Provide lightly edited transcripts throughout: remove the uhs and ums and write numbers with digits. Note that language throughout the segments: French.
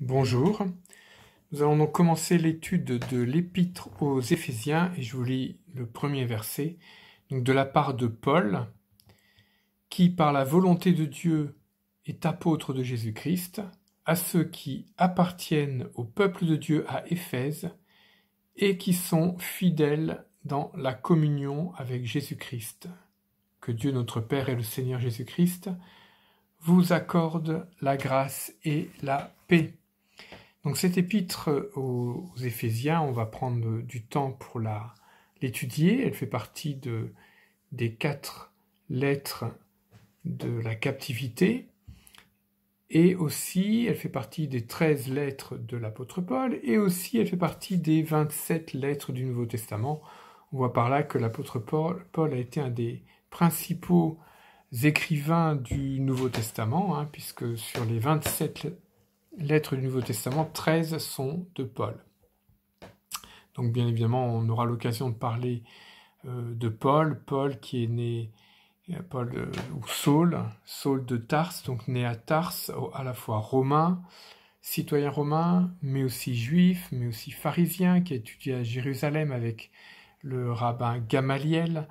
Bonjour, nous allons donc commencer l'étude de l'épître aux Éphésiens et je vous lis le premier verset, donc de la part de Paul, qui par la volonté de Dieu est apôtre de Jésus-Christ, à ceux qui appartiennent au peuple de Dieu à Éphèse et qui sont fidèles dans la communion avec Jésus-Christ. Que Dieu notre Père et le Seigneur Jésus-Christ vous accordent la grâce et la paix. Donc cette épître aux Éphésiens, on va prendre du temps pour l'étudier. Elle fait partie des 4 lettres de la captivité. Et aussi, elle fait partie des 13 lettres de l'apôtre Paul. Et aussi, elle fait partie des 27 lettres du Nouveau Testament. On voit par là que l'apôtre Paul a été un des principaux écrivains du Nouveau Testament, puisque sur les 27 lettres du Nouveau Testament, 13 sont de Paul. Donc bien évidemment, on aura l'occasion de parler de Paul qui est né, ou Saul de Tarse, donc né à Tarse, à la fois romain, citoyen romain, mais aussi juif, mais aussi pharisien, qui a étudié à Jérusalem avec le rabbin Gamaliel,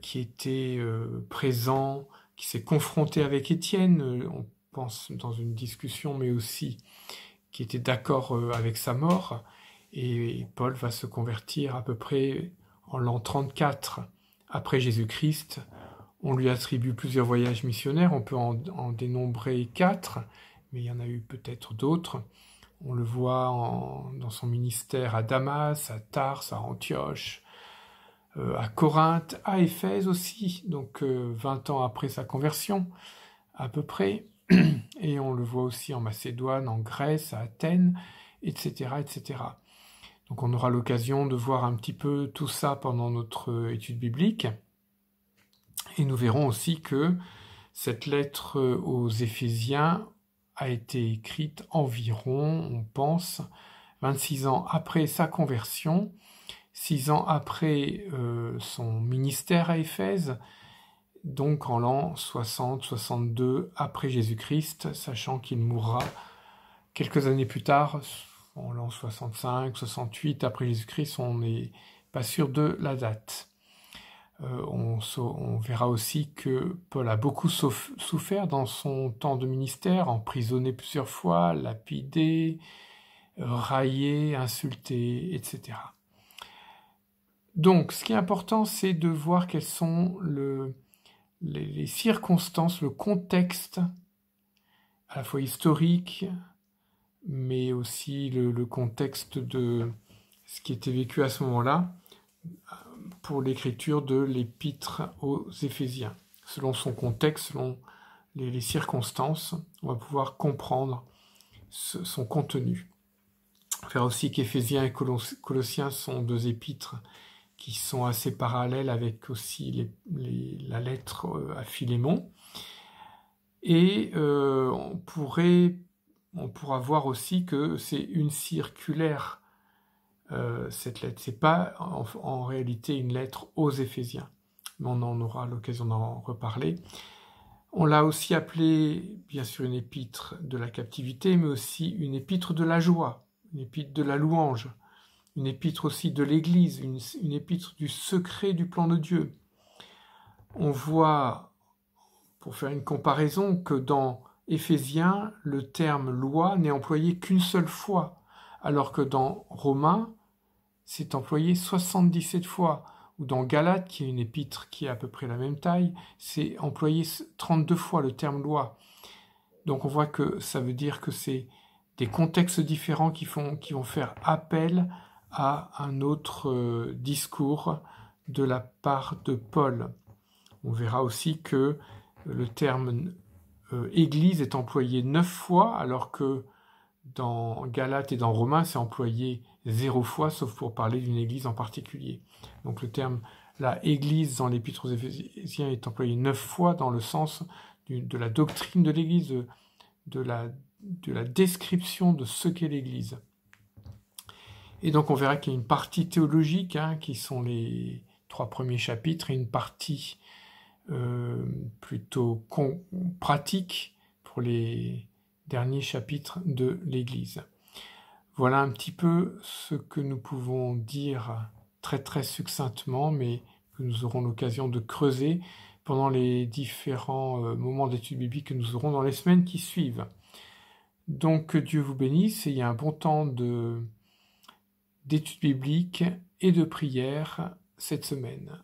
qui était présent, qui s'est confronté avec Étienne, on pense dans une discussion, mais aussi qui était d'accord avec sa mort. Et Paul va se convertir à peu près en l'an 34 après Jésus-Christ. On lui attribue plusieurs voyages missionnaires, on peut en dénombrer 4, mais il y en a eu peut-être d'autres. On le voit dans son ministère à Damas, à Tarse, à Antioche, à Corinthe, à Éphèse aussi, donc 20 ans après sa conversion, à peu près. Et on le voit aussi en Macédoine, en Grèce, à Athènes, etc., etc. Donc on aura l'occasion de voir un petit peu tout ça pendant notre étude biblique. Et nous verrons aussi que cette lettre aux Éphésiens a été écrite environ, on pense, 26 ans après sa conversion, 6 ans après son ministère à Éphèse, donc en l'an 60-62 après Jésus-Christ, sachant qu'il mourra quelques années plus tard, en l'an 65-68 après Jésus-Christ, on n'est pas sûr de la date. On verra aussi que Paul a beaucoup souffert dans son temps de ministère, emprisonné plusieurs fois, lapidé, raillé, insulté, etc. Donc, ce qui est important, c'est de voir quelles sont les circonstances, le contexte, à la fois historique, mais aussi le contexte de ce qui était vécu à ce moment-là pour l'écriture de l'épître aux Éphésiens. Selon son contexte, selon les circonstances, on va pouvoir comprendre son contenu. On verra aussi qu'Éphésiens et Colossiens sont 2 épîtres qui sont assez parallèles avec aussi la lettre à Philémon. Et on pourra voir aussi que c'est une circulaire, cette lettre. C'est pas en réalité une lettre aux Éphésiens. Mais on en aura l'occasion d'en reparler. On l'a aussi appelée, bien sûr, une épître de la captivité, mais aussi une épître de la joie, une épître de la louange, une épître aussi de l'Église, une épître du secret du plan de Dieu. On voit, pour faire une comparaison, que dans Éphésiens, le terme loi n'est employé qu'une seule fois, alors que dans Romains, c'est employé 77 fois, ou dans Galates, qui est une épître qui est à peu près la même taille, c'est employé 32 fois le terme loi. Donc on voit que ça veut dire que c'est des contextes différents qui vont faire appel à un autre discours de la part de Paul. On verra aussi que le terme Église est employé 9 fois, alors que dans Galates et dans Romains, c'est employé 0 fois, sauf pour parler d'une église en particulier. Donc le terme la Église dans l'Épître aux Éphésiens est employé 9 fois dans le sens de la doctrine de l'Église, de la description de ce qu'est l'Église. Et donc on verra qu'il y a une partie théologique, qui sont les 3 premiers chapitres, et une partie plutôt pratique pour les dernier chapitre de l'Église. Voilà un petit peu ce que nous pouvons dire très très succinctement, mais que nous aurons l'occasion de creuser pendant les différents moments d'études bibliques que nous aurons dans les semaines qui suivent. Donc que Dieu vous bénisse et il y a un bon temps d'études bibliques et de prière cette semaine.